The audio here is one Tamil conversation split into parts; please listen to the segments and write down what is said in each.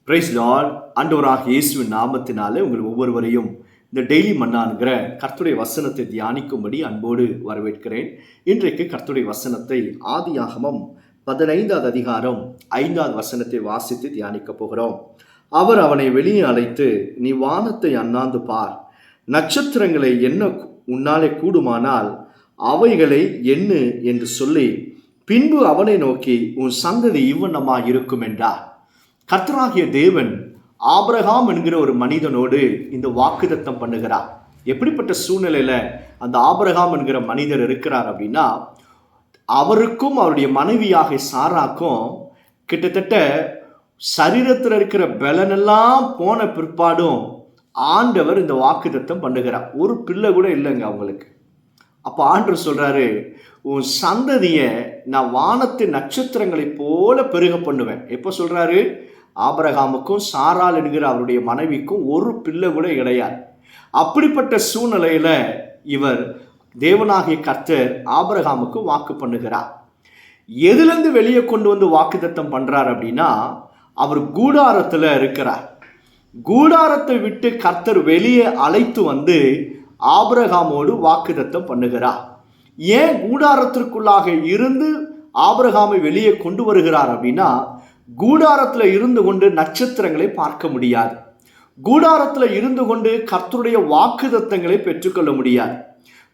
Price Lord. ஆண்டவராகிய இயேசுவின் நாமத்தினாலே உங்கள் ஒவ்வொருவரையும் இந்த டெய்லி மன்னான்கிற கர்த்தருடைய வசனத்தை தியானிக்கும்படி அன்போடு வரவேற்கிறேன். இன்றைக்கு கர்த்தருடைய வசனத்தை ஆதியாகமம் 15வது அதிகாரம் 5வது வசனத்தை வாசித்து தியானிக்க போகிறோம். அவர் அவனை வெளியே அழைத்து, நீ வானத்தை அண்ணாந்து பார், நட்சத்திரங்களை எண்ண உன்னாலே கூடுமானால் அவைகளை எண்ணு என்று சொல்லி, பின்பு அவனை நோக்கி, உன் சந்ததி இவ்வண்ணமாக இருக்கும் என்றார். கர்த்தராகிய தேவன் ஆபிரகாம் என்கிற ஒரு மனிதனோடு இந்த வாக்குத்தத்தம் பண்ணுகிறார். எப்படிப்பட்ட சூழ்நிலையில அந்த ஆபிரகாம் என்கிற மனிதர் இருக்கிறார் அப்படின்னா, அவருக்கும் அவருடைய மனைவியாக சாராக்கும் கிட்டத்தட்ட சரீரத்தில் இருக்கிற பலனெல்லாம் போன பிற்பாடும் ஆண்டவர் இந்த வாக்குத்தத்தம் பண்ணுகிறார். ஒரு பிள்ளை கூட இல்லைங்க அவங்களுக்கு. அப்போ ஆண்டவர் சொல்றாரு, உன் சந்ததியை நான் வானத்து நட்சத்திரங்களை போல பெருக பண்ணுவேன். எப்போ சொல்றாரு? ஆபிரகாமுக்கும் சாராள் என்கிற அவருடைய மனைவிக்கும் ஒரு பிள்ளை கூட கிடையாது. அப்படிப்பட்ட சூழ்நிலையில இவர் தேவனாகிய கர்த்தர் ஆபிரகாமுக்கு வாக்கு பண்ணுகிறார். எதிலிருந்து வெளியே கொண்டு வந்து வாக்குத்தத்தம் பண்றார் அப்படின்னா, அவர் கூடாரத்தில் இருக்கிறார். கூடாரத்தை விட்டு கர்த்தர் வெளியே அழைத்து வந்து ஆபிரகாமோடு வாக்குத்தத்தம் பண்ணுகிறார். ஏன் கூடாரத்திற்குள்ளாக இருந்து ஆபிரகாமை வெளியே கொண்டு வருகிறார் அப்படின்னா, கூடாரத்தில் இருந்து கொண்டு நட்சத்திரங்களை பார்க்க முடியாது. கூடாரத்தில் இருந்து கொண்டு கர்த்தருடைய வாக்குத்தத்தங்களை பெற்றுக்கொள்ள முடியாது.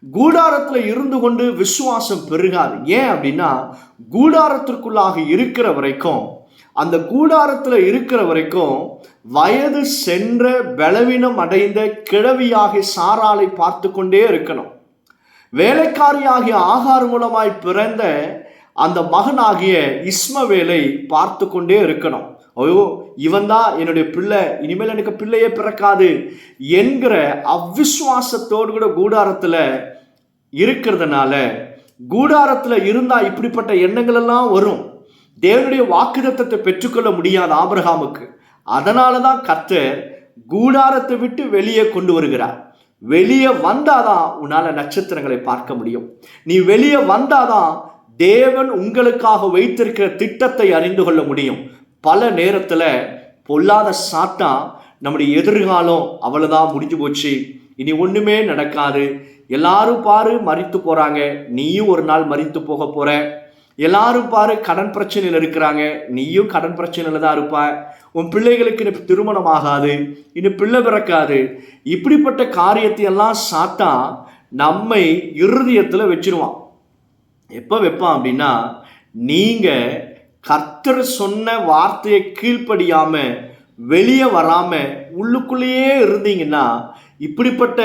கூடாரத்தில் இருந்து கொண்டு விசுவாசம் பெருகாது. ஏன் அப்படின்னா, கூடாரத்திற்குள்ளாக இருக்கிற வரைக்கும், அந்த கூடாரத்தில் இருக்கிற வரைக்கும் வயது சென்ற பலவீனம் அடைந்த கிழவியாகிய சாராளை பார்த்து கொண்டே இருக்கணும். வேலைக்காரியாகிய ஆகார் மூலமாய் பிறந்த அந்த மகனாகிய இஸ்மவேலை பார்த்து கொண்டே இருக்கணும். ஐயோ, இவன் தான் என்னுடைய பிள்ளை, இனிமேல் எனக்கு பிள்ளையே பிறக்காது என்கிற அவ்விசுவாசத்தோடு கூட கூடாரத்தில் இருக்கிறதுனால, கூடாரத்தில் இருந்தா இப்படிப்பட்ட எண்ணங்கள் எல்லாம் வரும். தேவனுடைய வாக்குத்தத்தத்தை பெற்றுக்கொள்ள முடியாது ஆபிரகாமுக்கு. அதனால தான் கர்த்தர் கூடாரத்தை விட்டு வெளியே கொண்டு வருகிறார். வெளியே வந்தாதான் உன்னால நட்சத்திரங்களை பார்க்க முடியும். நீ வெளியே வந்தாதான் தேவன் உங்களுக்காக வைத்திருக்கிற திட்டத்தை அறிந்து கொள்ள முடியும். பல நேரத்தில் பொல்லாத சாத்தான் நம்முடைய எதிர்காலம் அவ்வளவுதான், முடிஞ்சு போச்சு, இனி ஒண்ணுமே நடக்காது, எல்லாரும் பாரு மரித்து போறாங்க, நீயும் ஒரு நாள் மரித்து போக போற, எல்லாரும் பாரு கடன் பிரச்சனையில் இருக்கிறாங்க, நீயும் கடன் பிரச்சனையில தான் இருப்ப, உன் பிள்ளைகளுக்கு இனி திருமணம் ஆகாது, இனி பிள்ளை பிறக்காது, இப்படிப்பட்ட காரியத்தை எல்லாம் சாத்தான் நம்மை இருதயத்தில் வச்சிருவான். எப்போ வைப்பான் அப்படின்னா, நீங்க கர்த்தர் சொன்ன வார்த்தையை கீழ்ப்படியாம வெளியே வராம உள்ளுக்குள்ளேயே இருந்தீங்கன்னா, இப்படிப்பட்ட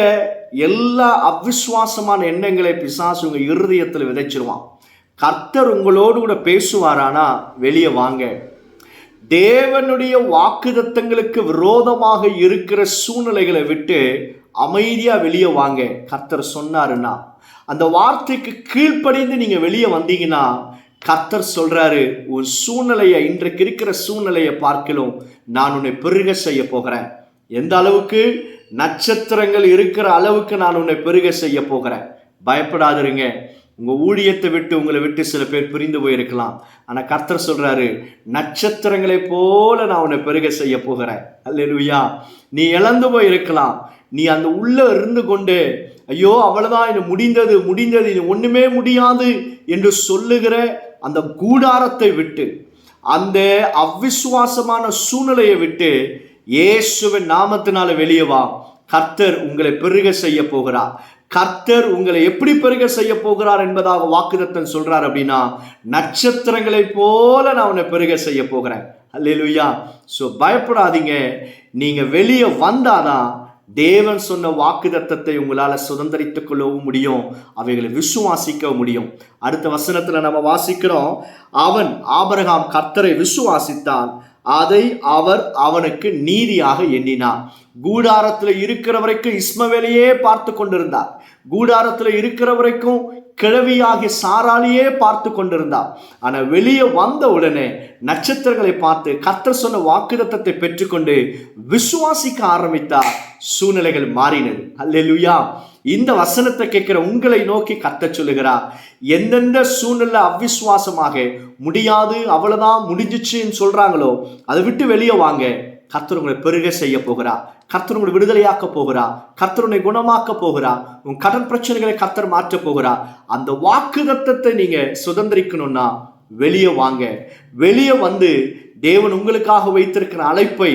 எல்லா அவிசுவாசமான எண்ணங்களை பிசாசு உங்க இருதயத்தில் விதைச்சிருவான். கர்த்தர் உங்களோடு கூட பேசுவாரானா வெளியே வாங்க. தேவனுடைய வாக்குத்தத்தங்களுக்கு விரோதமாக இருக்கிற சூழ்நிலைகளை விட்டு அமைதியா வெளியே வாங்க. கர்த்தர் சொன்னாருன்னா, அந்த வார்த்தைக்கு கீழ்ப்படிந்து நீங்க வெளியே வந்தீங்கன்னா, கர்த்தர் சொல்றாரு, உன் சூழ்நிலையை, இன்றைக்கு இருக்கிற சூழ்நிலையை பார்க்கலாம், நான் உன்னை பெருக செய்ய போகிறேன். எந்த அளவுக்கு? நட்சத்திரங்கள் இருக்கிற அளவுக்கு நான் உன்னை பெருக செய்ய போகிறேன். பயப்படாதிருங்க. உங்க ஊழியத்தை விட்டு உங்களை விட்டு சில பேர் பிரிந்து போயிருக்கலாம். ஆனா கர்த்தர் சொல்றாரு, நட்சத்திரங்களை போல நான் உன்னை பெருக செய்ய போகிறேன். அல்லேலூயா. நீ இழந்து போயிருக்கலாம். நீ அந்த உள்ள இருந்து கொண்டு, ஐயோ அவ்வளவுதான், இது முடிந்தது, இது ஒண்ணுமே முடியாது என்று சொல்லுகிற அந்த கூடாரத்தை விட்டு, அந்த அவ்விசுவாசமான சூழ்நிலையை விட்டு இயேசுவின் நாமத்தினால வெளியே வா. கர்த்தர் உங்களை பெருக செய்ய போகிறார். கர்த்தர் உங்களை எப்படி பெருக செய்ய போகிறார் என்பதாக வாக்குத்தத்தம் சொல்றார் அப்படின்னா, நட்சத்திரங்களை போல நான் உன்னை பெருக செய்ய போகிறேன். அல்லேலூயா. ஸோ பயப்படாதீங்க. நீங்க வெளியே வந்தாதான் தேவன் சொன்ன வாக்குத்தத்தத்தை உங்களால சுதந்திரித்துக் கொள்ளவும் முடியும், அவைகளை விசுவாசிக்க முடியும். அடுத்த வசனத்துல நம்ம வாசிக்கிறோம், அவன் ஆபிரகாம் கர்த்தரை விசுவாசித்தான், அதை அவர் அவனுக்கு நீதியாக எண்ணினார். கூடாரத்தில் இருக்கிற வரைக்கும் இஸ்மவேலையே பார்த்து கொண்டிருந்தார். கூடாரத்தில் இருக்கிற வரைக்கும் கிழவியாகிய சாராளையே பார்த்து கொண்டிருந்தார். ஆனா வெளியே வந்த உடனே நட்சத்திரங்களை பார்த்து கர்த்தர் சொன்ன வாக்குத்தத்தத்தை பெற்றுக்கொண்டு விசுவாசிக்க ஆரம்பித்தார். சூழ்நிலைகள் மாறினது. அல்லேலூயா. இந்த வசனத்தை கேட்கிற உங்களை நோக்கி கர்த்தர் சொல்லுகிறார், எந்தெந்த சூழ்நிலை அவிசுவாசமாக முடியாது, அவ்வளவுதான், முடிஞ்சிச்சுன்னு சொல்றாங்களோ அதை விட்டு வெளியே வாங்க. கர்த்தர் உங்களை பெருக செய்ய போகிறார். கர்த்தர் உங்களை விடுதலையாக்க போகிறார். கர்த்தர் உங்களை குணமாக்க போகிறார். உன் கடன் பிரச்சனைகளை கர்த்தர் மாற்ற போகிறார். அந்த வாக்குத்தத்தத்தை நீங்க சுதந்திரிக்கணும்னா வெளியே வாங்க. வெளியே வந்து தேவன் உங்களுக்காக வைத்திருக்கிற அழைப்பை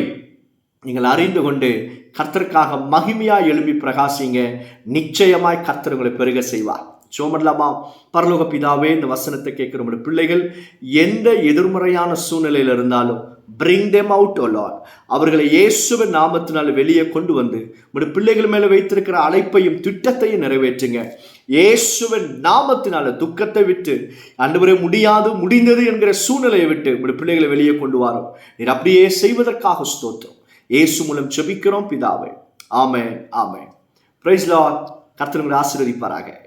நீங்கள் அறிந்து கொண்டு கர்த்தருக்காக மகிமையாய் எழும்பி பிரகாசிங்க. நிச்சயமாய் கர்த்தர் உங்களை பெருக செய்வார். சோமடலாமா. பரலோக பிதாவே, இந்த வசனத்தை கேட்கிற நம்முடைய பிள்ளைகள் எந்த எதிர்மறையான சூழ்நிலையில் இருந்தாலும் bring them out, O Lord. அவர்களை இயேசுவின் நாமத்தினால் வெளியே கொண்டு வந்து உங்களுடைய பிள்ளைகள் மேல வைத்திருக்கிற அழைப்பையும் திட்டத்தையும் நிறைவேற்றுங்க. இயேசுவின் நாமத்தினால துக்கத்தை விட்டு, ஆண்டவரே முடியாது முடிந்தது என்கிற சூழ்நிலையை விட்டு உங்களுடைய பிள்ளைகளை வெளியே கொண்டு வரோம். நீர் அப்படியே செய்வதற்காக ஸ்தோத்திரம். இயேசு மூலம் ஜெபிக்கிறோம் பிதாவே. Amen, amen. Praise Lord. கர்த்தர் உங்களை ஆசீர்வதிப்பாராக.